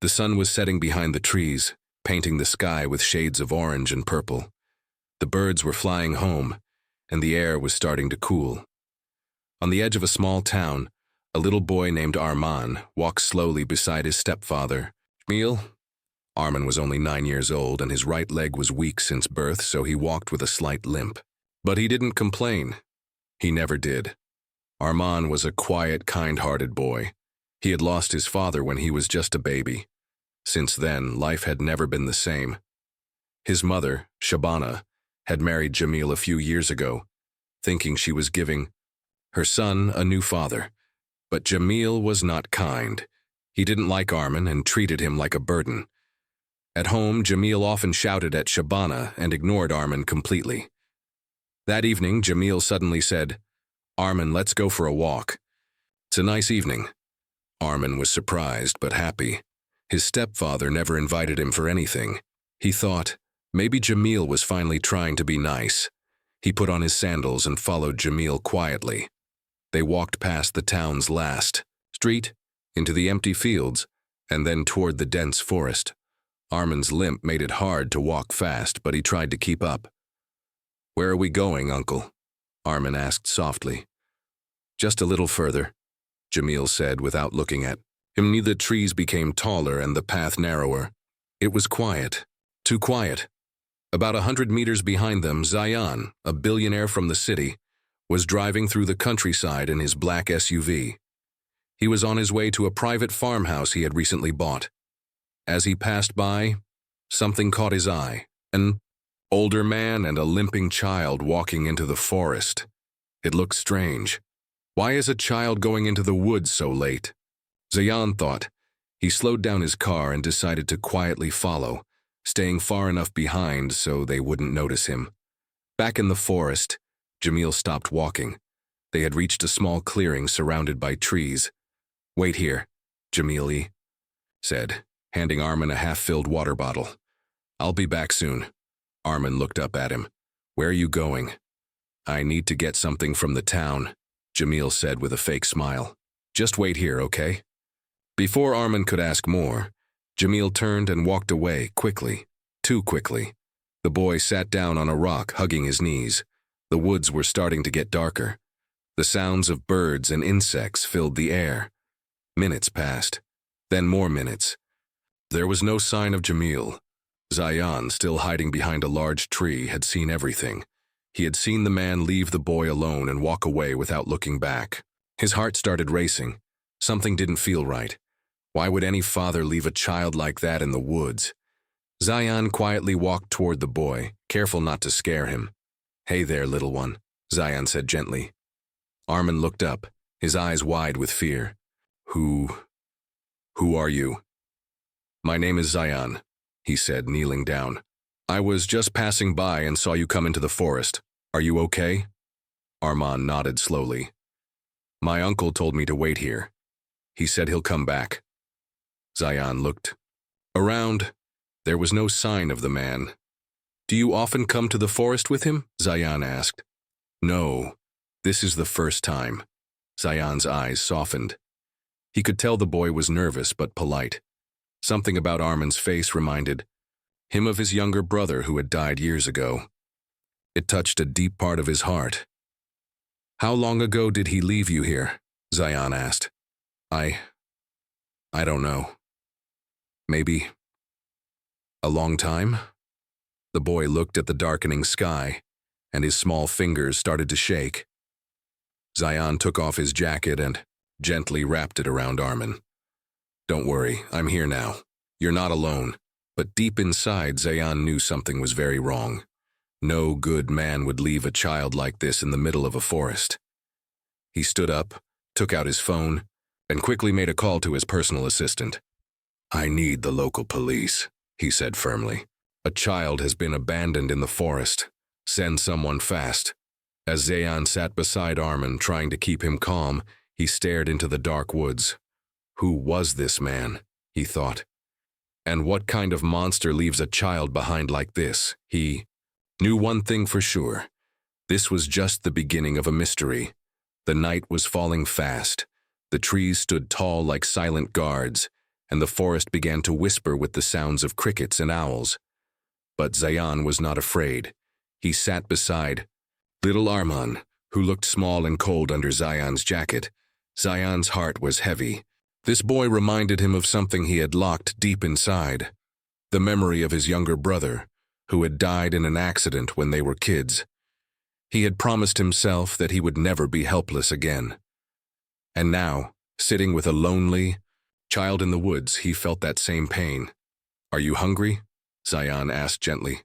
The sun was setting behind the trees, painting the sky with shades of orange and purple. The birds were flying home, and the air was starting to cool. On the edge of a small town, a little boy named Arman walked slowly beside his stepfather. Jamil? Arman was only 9 years old, and his right leg was weak since birth, so he walked with a slight limp. But he didn't complain. He never did. Arman was a quiet, kind-hearted boy. He had lost his father when he was just a baby. Since then, life had never been the same. His mother, Shabana, had married Jamil a few years ago, thinking she was giving her son a new father. But Jamil was not kind. He didn't like Arman and treated him like a burden. At home, Jamil often shouted at Shabana and ignored Arman completely. That evening, Jamil suddenly said, "Arman, let's go for a walk." "It's a nice evening." Arman was surprised but happy. His stepfather never invited him for anything. He thought, maybe Jamil was finally trying to be nice. He put on his sandals and followed Jamil quietly. They walked past the town's last street, into the empty fields, and then toward the dense forest. Arman's limp made it hard to walk fast, but he tried to keep up. "Where are we going, Uncle?" Arman asked softly. "Just a little further," Jamil said without looking at him. The trees became taller and the path narrower. It was quiet, too quiet. About 100 meters behind them, Zayan, a billionaire from the city, was driving through the countryside in his black SUV. He was on his way to a private farmhouse he had recently bought. As he passed by, something caught his eye: an older man and a limping child walking into the forest. It looked strange. Why is a child going into the woods so late? Zayan thought. He slowed down his car and decided to quietly follow, staying far enough behind so they wouldn't notice him. Back in the forest, Jamil stopped walking. They had reached a small clearing surrounded by trees. "Wait here," Jamil said, handing Arman a half-filled water bottle. "I'll be back soon." Arman looked up at him. "Where are you going?" "I need to get something from the town," Jamil said with a fake smile. "Just wait here, okay?" Before Arman could ask more, Jamil turned and walked away quickly, too quickly. The boy sat down on a rock, hugging his knees. The woods were starting to get darker. The sounds of birds and insects filled the air. Minutes passed, then more minutes. There was no sign of Jamil. Zayan, still hiding behind a large tree, had seen everything. He had seen the man leave the boy alone and walk away without looking back. His heart started racing. Something didn't feel right. Why would any father leave a child like that in the woods? Zayan quietly walked toward the boy, careful not to scare him. "Hey there, little one," Zayan said gently. Arman looked up, his eyes wide with fear. Who are you?" "My name is Zayan," he said, kneeling down. "I was just passing by and saw you come into the forest. Are you okay?" Arman nodded slowly. "My uncle told me to wait here. He said he'll come back." Zayan looked around. There was no sign of the man. "Do you often come to the forest with him?" Zayan asked. "No, this is the first time." Zayan's eyes softened. He could tell the boy was nervous but polite. Something about Arman's face reminded him of his younger brother who had died years ago. It touched a deep part of his heart. "How long ago did he leave you here?" Zayan asked. I don't know. Maybe a long time?" The boy looked at the darkening sky, and his small fingers started to shake. Zayan took off his jacket and gently wrapped it around Arman. "Don't worry, I'm here now. You're not alone." But deep inside, Zayan knew something was very wrong. No good man would leave a child like this in the middle of a forest. He stood up, took out his phone, and quickly made a call to his personal assistant. "I need the local police," he said firmly. "A child has been abandoned in the forest. Send someone fast." As Zayan sat beside Arman, trying to keep him calm, he stared into the dark woods. Who was this man? He thought. And what kind of monster leaves a child behind like this? He knew one thing for sure. This was just the beginning of a mystery. The night was falling fast. The trees stood tall like silent guards, and the forest began to whisper with the sounds of crickets and owls. But Zayan was not afraid. He sat beside little Arman, who looked small and cold under Zayan's jacket. Zayan's heart was heavy. This boy reminded him of something he had locked deep inside, the memory of his younger brother, who had died in an accident when they were kids. He had promised himself that he would never be helpless again. And now, sitting with a lonely child in the woods, he felt that same pain. "Are you hungry?" Zayan asked gently.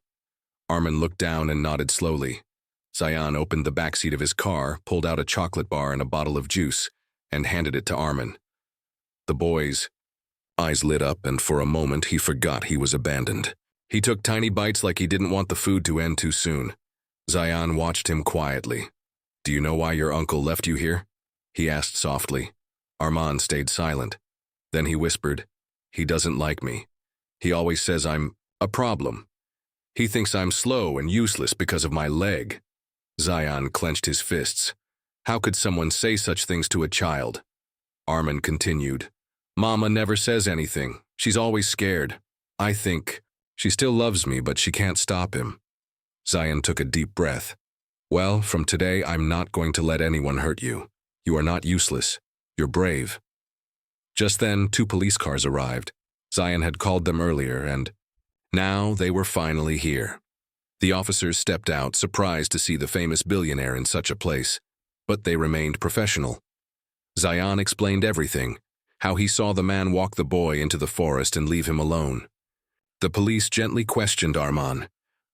Arman looked down and nodded slowly. Zayan opened the backseat of his car, pulled out a chocolate bar and a bottle of juice, and handed it to Arman. The boy's eyes lit up, and for a moment he forgot he was abandoned. He took tiny bites like he didn't want the food to end too soon. Zayan watched him quietly. "Do you know why your uncle left you here?" he asked softly. Arman stayed silent. Then he whispered, "He doesn't like me. He always says I'm a problem. He thinks I'm slow and useless because of my leg." Zayan clenched his fists. How could someone say such things to a child? Arman continued, "Mama never says anything. She's always scared. I think she still loves me, but she can't stop him." Zayan took a deep breath. "Well, from today, I'm not going to let anyone hurt you. You are not useless. You're brave." Just then, 2 police cars arrived. Zayan had called them earlier, and now they were finally here. The officers stepped out, surprised to see the famous billionaire in such a place, but they remained professional. Zayan explained everything, how he saw the man walk the boy into the forest and leave him alone. The police gently questioned Arman,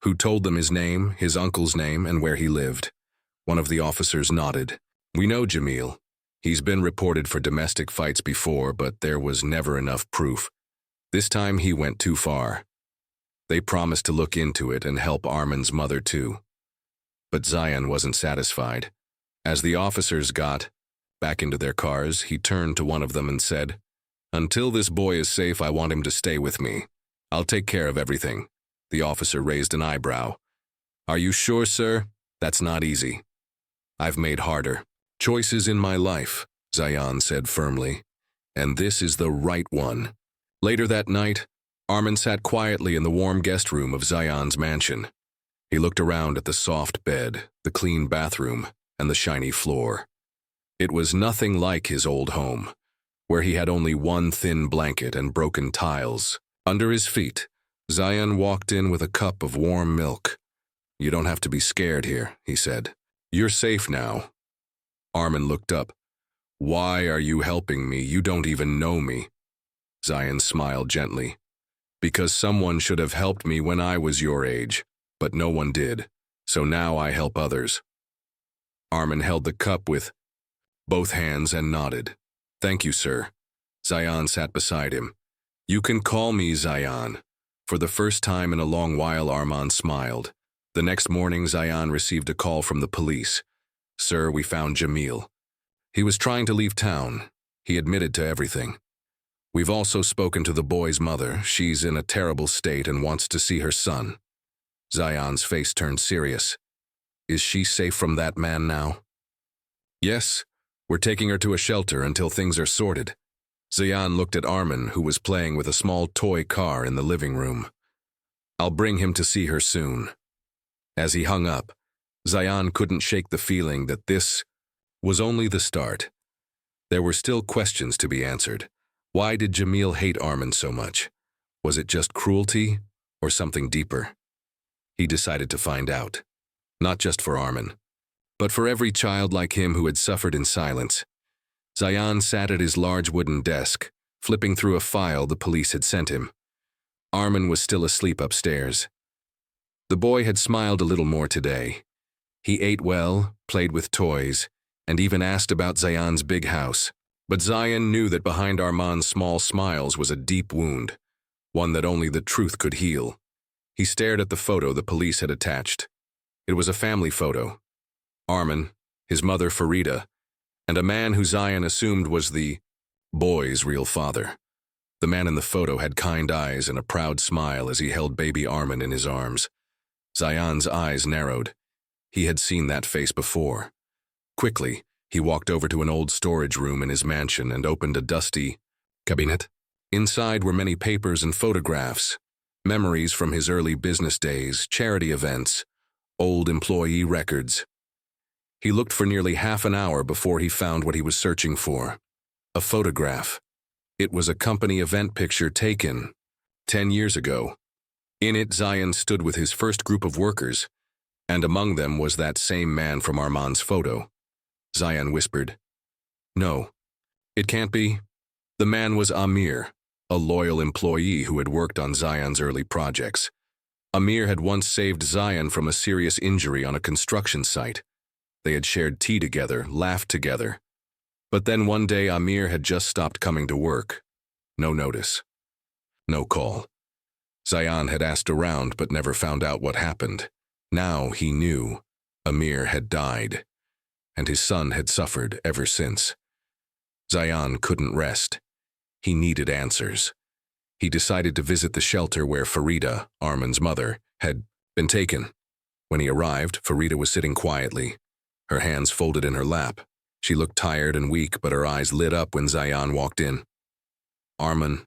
who told them his name, his uncle's name, and where he lived. One of the officers nodded. "We know Jamil. He's been reported for domestic fights before, but there was never enough proof. This time he went too far." They promised to look into it and help Arman's mother too. But Zayan wasn't satisfied. As the officers got back into their cars, he turned to one of them and said, "Until this boy is safe, I want him to stay with me. I'll take care of everything." The officer raised an eyebrow. "Are you sure, sir? That's not easy. I've made harder choices in my life," Zayan said firmly, "and this is the right one." Later that night, Arman sat quietly in the warm guest room of Zayan's mansion. He looked around at the soft bed, the clean bathroom, and the shiny floor. It was nothing like his old home, where he had only one thin blanket and broken tiles. Under his feet, Zayan walked in with a cup of warm milk. "You don't have to be scared here," he said. "You're safe now." Arman looked up. "Why are you helping me? You don't even know me." Zayan smiled gently. "Because someone should have helped me when I was your age, but no one did, so now I help others." Arman held the cup with both hands and nodded. "Thank you, sir." Zayan sat beside him. "You can call me Zayan." For the first time in a long while, Arman smiled. The next morning, Zayan received a call from the police. "Sir, we found Jamil. He was trying to leave town. He admitted to everything. We've also spoken to the boy's mother. She's in a terrible state and wants to see her son." Zayan's face turned serious. "Is she safe from that man now?" "Yes, we're taking her to a shelter until things are sorted." Zayan looked at Arman, who was playing with a small toy car in the living room. "I'll bring him to see her soon." As he hung up, Zayan couldn't shake the feeling that this was only the start. There were still questions to be answered. Why did Jamil hate Arman so much? Was it just cruelty or something deeper? He decided to find out. Not just for Arman, but for every child like him who had suffered in silence. Zayan sat at his large wooden desk, flipping through a file the police had sent him. Arman was still asleep upstairs. The boy had smiled a little more today. He ate well, played with toys, and even asked about Zayan's big house. But Zayan knew that behind Arman's small smiles was a deep wound, one that only the truth could heal. He stared at the photo the police had attached. It was a family photo. Arman, his mother Farida, and a man who Zayan assumed was the boy's real father. The man in the photo had kind eyes and a proud smile as he held baby Arman in his arms. Zayan's eyes narrowed. He had seen that face before. Quickly, he walked over to an old storage room in his mansion and opened a dusty cabinet. Inside were many papers and photographs, memories from his early business days, charity events, old employee records. He looked for nearly half an hour before he found what he was searching for. A photograph. It was a company event picture taken 10 years ago. In it, Zion stood with his first group of workers, and among them was that same man from Armand's photo. Zion whispered, "No, it can't be." The man was Amir, a loyal employee who had worked on Zion's early projects. Amir had once saved Zion from a serious injury on a construction site. They had shared tea together, laughed together. But then one day Amir had just stopped coming to work. No notice. No call. Zion had asked around but never found out what happened. Now he knew Amir had died, and his son had suffered ever since. Zion couldn't rest. He needed answers. He decided to visit the shelter where Farida, Arman's mother, had been taken. When he arrived, Farida was sitting quietly, her hands folded in her lap. She looked tired and weak, but her eyes lit up when Zion walked in. "Arman,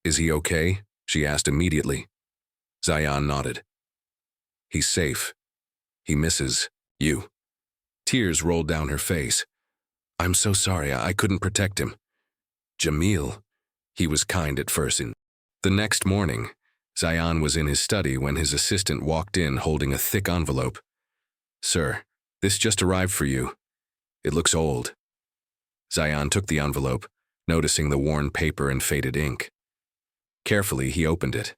is he okay?" she asked immediately. Zion nodded. "He's safe. He misses you." Tears rolled down her face. "I'm so sorry, I couldn't protect him." "Jamil," he was kind at first. The next morning, Zion was in his study when his assistant walked in holding a thick envelope. "Sir, this just arrived for you. It looks old." Zion took the envelope, noticing the worn paper and faded ink. Carefully, he opened it.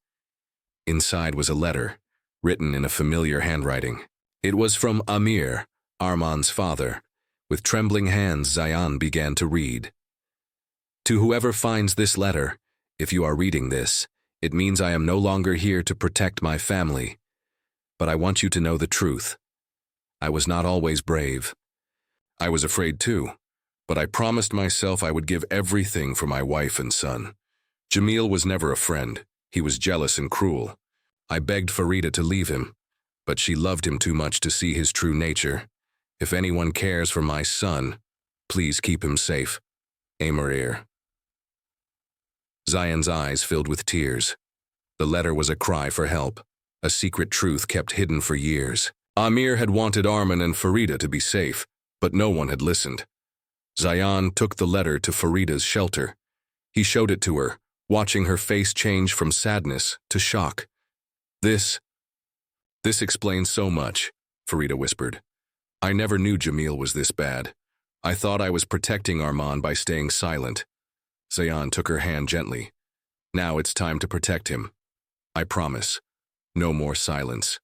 Inside was a letter, written in a familiar handwriting. It was from Amir, Arman's father. With trembling hands, Zion began to read. "To whoever finds this letter, if you are reading this, it means I am no longer here to protect my family. But I want you to know the truth. I was not always brave. I was afraid too, but I promised myself I would give everything for my wife and son. Jamil was never a friend. He was jealous and cruel. I begged Farida to leave him, but she loved him too much to see his true nature. If anyone cares for my son, please keep him safe. Amarir." Zion's eyes filled with tears. The letter was a cry for help, a secret truth kept hidden for years. Amir had wanted Arman and Farida to be safe, but no one had listened. Zion took the letter to Farida's shelter. He showed it to her, watching her face change from sadness to shock. This explains so much," Farida whispered. "I never knew Jamil was this bad. I thought I was protecting Arman by staying silent." Zion took her hand gently. "Now it's time to protect him. I promise. No more silence."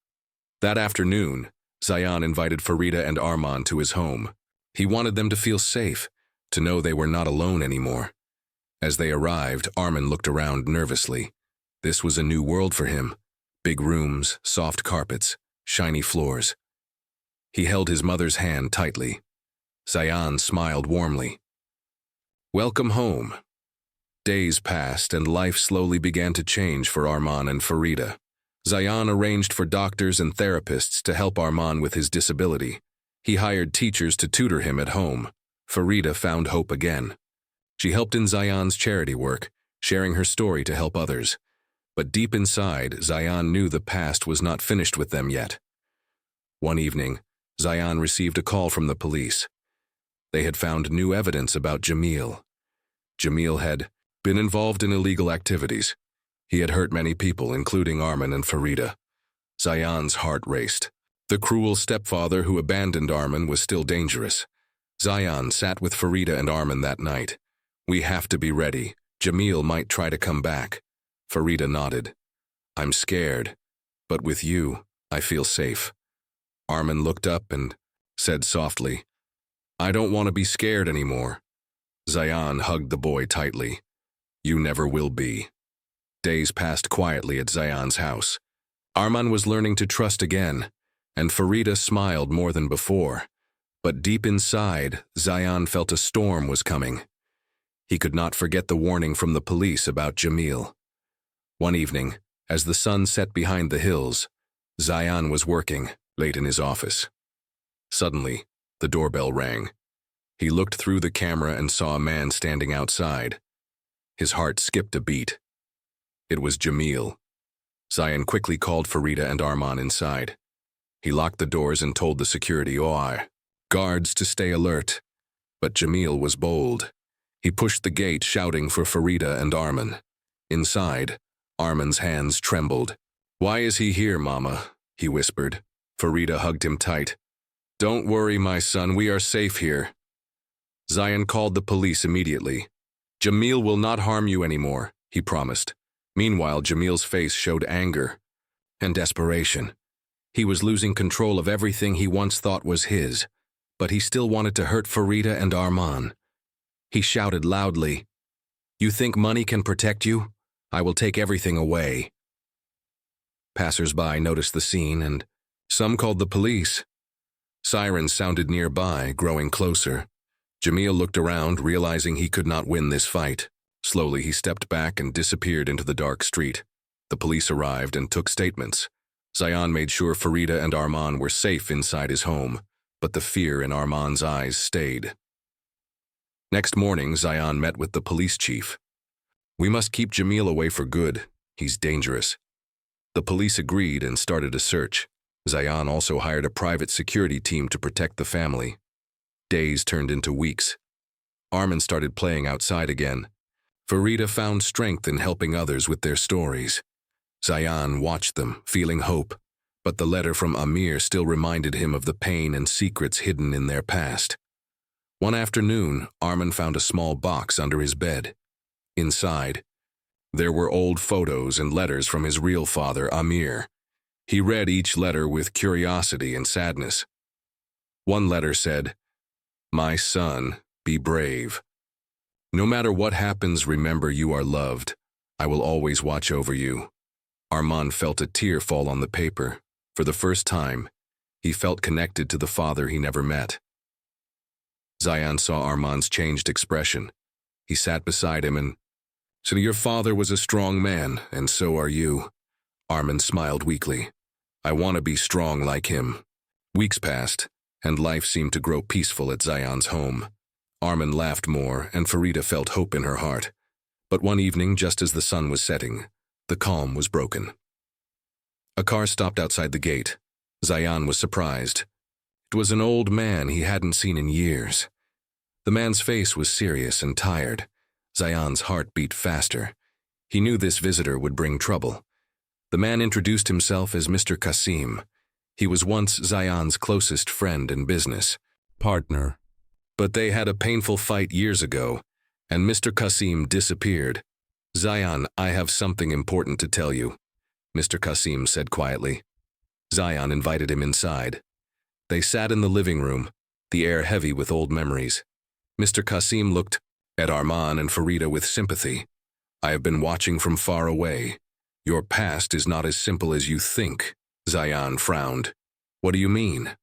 That afternoon, Zion invited Farida and Arman to his home. He wanted them to feel safe, to know they were not alone anymore. As they arrived, Arman looked around nervously. This was a new world for him. Big rooms, soft carpets, shiny floors. He held his mother's hand tightly. Zion smiled warmly. "Welcome home." Days passed and life slowly began to change for Arman and Farida. Zion arranged for doctors and therapists to help Arman with his disability. He hired teachers to tutor him at home. Farida found hope again. She helped in Zion's charity work, sharing her story to help others. But deep inside, Zion knew the past was not finished with them yet. One evening, Zion received a call from the police. They had found new evidence about Jamil. Jamil had been involved in illegal activities. He had hurt many people, including Arman and Farida. Zion's heart raced. The cruel stepfather who abandoned Arman was still dangerous. Zion sat with Farida and Arman that night. "We have to be ready. Jamil might try to come back." Farida nodded. "I'm scared, but with you, I feel safe." Arman looked up and said softly, "I don't want to be scared anymore." Zion hugged the boy tightly. "You never will be." Days passed quietly at Zion's house. Arman was learning to trust again, and Farida smiled more than before. But deep inside, Zion felt a storm was coming. He could not forget the warning from the police about Jamil. One evening, as the sun set behind the hills, Zion was working, late in his office. Suddenly, the doorbell rang. He looked through the camera and saw a man standing outside. His heart skipped a beat. It was Jamil. Zayan quickly called Farida and Arman inside. He locked the doors and told the security guards to stay alert. But Jamil was bold. He pushed the gate, shouting for Farida and Arman. Inside, Arman's hands trembled. "Why is he here, Mama?" he whispered. Farida hugged him tight. "Don't worry, my son, we are safe here." Zayan called the police immediately. "Jamil will not harm you anymore," he promised. Meanwhile, Jamil's face showed anger and desperation. He was losing control of everything he once thought was his, but he still wanted to hurt Farida and Arman. He shouted loudly, "You think money can protect you? I will take everything away." Passers-by noticed the scene, and some called the police. Sirens sounded nearby, growing closer. Jamil looked around, realizing he could not win this fight. Slowly, he stepped back and disappeared into the dark street. The police arrived and took statements. Zayan made sure Farida and Arman were safe inside his home, but the fear in Arman's eyes stayed. Next morning, Zayan met with the police chief. "We must keep Jamil away for good. He's dangerous." The police agreed and started a search. Zayan also hired a private security team to protect the family. Days turned into weeks. Arman started playing outside again. Farida found strength in helping others with their stories. Zayan watched them, feeling hope, but the letter from Amir still reminded him of the pain and secrets hidden in their past. One afternoon, Arman found a small box under his bed. Inside, there were old photos and letters from his real father, Amir. He read each letter with curiosity and sadness. One letter said, "My son, be brave. No matter what happens, remember you are loved. I will always watch over you." Arman felt a tear fall on the paper. For the first time, he felt connected to the father he never met. Zayan saw Arman's changed expression. He sat beside him and said, "Your father was a strong man, and so are you." Arman smiled weakly. "I want to be strong like him." Weeks passed, and life seemed to grow peaceful at Zayan's home. Arman laughed more, and Farida felt hope in her heart. But one evening, just as the sun was setting, the calm was broken. A car stopped outside the gate. Zayan was surprised. It was an old man he hadn't seen in years. The man's face was serious and tired. Zayan's heart beat faster. He knew this visitor would bring trouble. The man introduced himself as Mr. Qasim. He was once Zayan's closest friend and business partner. But they had a painful fight years ago, and Mr. Qasim disappeared. "Zayan, I have something important to tell you," Mr. Qasim said quietly. Zayan invited him inside. They sat in the living room, the air heavy with old memories. Mr. Qasim looked at Arman and Farida with sympathy. "I have been watching from far away. Your past is not as simple as you think." Zayan frowned. "What do you mean?"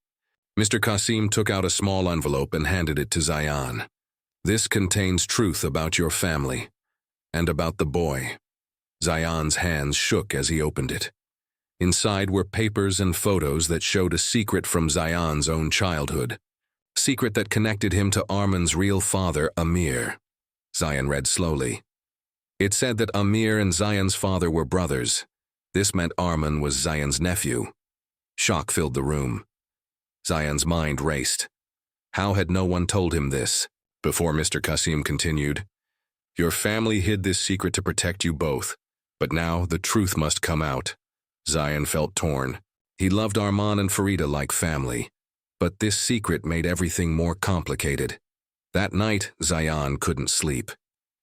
Mr. Qasim took out a small envelope and handed it to Zayan. "This contains truth about your family and about the boy." Zayan's hands shook as he opened it. Inside were papers and photos that showed a secret from Zayan's own childhood. A secret that connected him to Arman's real father, Amir. Zayan read slowly. It said that Amir and Zayan's father were brothers. This meant Arman was Zayan's nephew. Shock filled the room. Zayan's mind raced. How had no one told him this? Before Mr. Qasim continued, "Your family hid this secret to protect you both, but now the truth must come out." Zayan felt torn. He loved Arman and Farida like family, but this secret made everything more complicated. That night, Zayan couldn't sleep.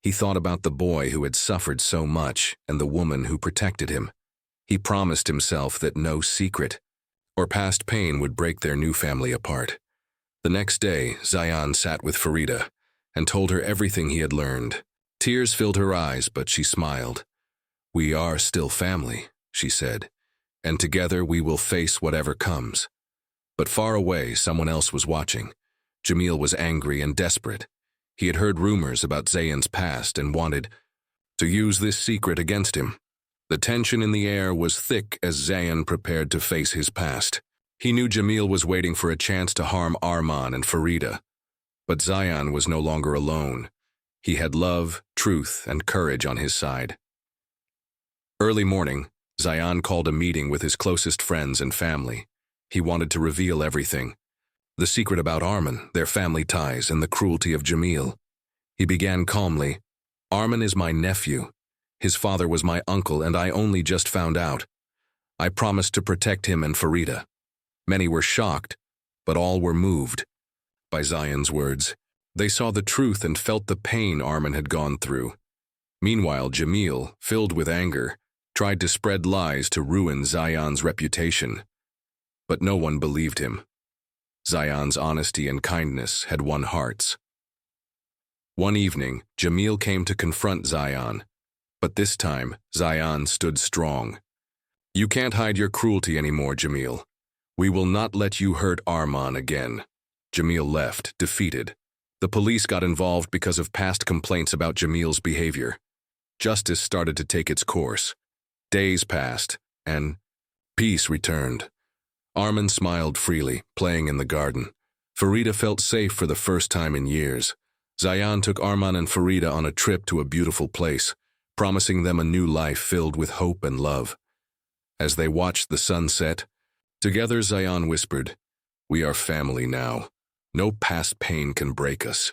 He thought about the boy who had suffered so much and the woman who protected him. He promised himself that no secret or past pain would break their new family apart. The next day, Zayan sat with Farida and told her everything he had learned. Tears filled her eyes, but she smiled. "We are still family," she said, "and together we will face whatever comes." But far away, someone else was watching. Jamil was angry and desperate. He had heard rumors about Zayan's past and wanted to use this secret against him. The tension in the air was thick as Zayan prepared to face his past. He knew Jamil was waiting for a chance to harm Arman and Farida. But Zayan was no longer alone. He had love, truth, and courage on his side. Early morning, Zion called a meeting with his closest friends and family. He wanted to reveal everything. The secret about Arman, their family ties, and the cruelty of Jamil. He began calmly, "Arman is my nephew. His father was my uncle, and I only just found out. I promised to protect him and Farida." Many were shocked, but all were moved by Zion's words. They saw the truth and felt the pain Arman had gone through. Meanwhile, Jamil, filled with anger, tried to spread lies to ruin Zion's reputation. But no one believed him. Zion's honesty and kindness had won hearts. One evening, Jamil came to confront Zion, but this time, Zion stood strong. "You can't hide your cruelty anymore, Jamil. We will not let you hurt Arman again." Jamil left, defeated. The police got involved because of past complaints about Jamil's behavior. Justice started to take its course. Days passed, and peace returned. Arman smiled freely, playing in the garden. Farida felt safe for the first time in years. Zion took Arman and Farida on a trip to a beautiful place, promising them a new life filled with hope and love. As they watched the sun set, together Zion whispered, "We are family now. No past pain can break us."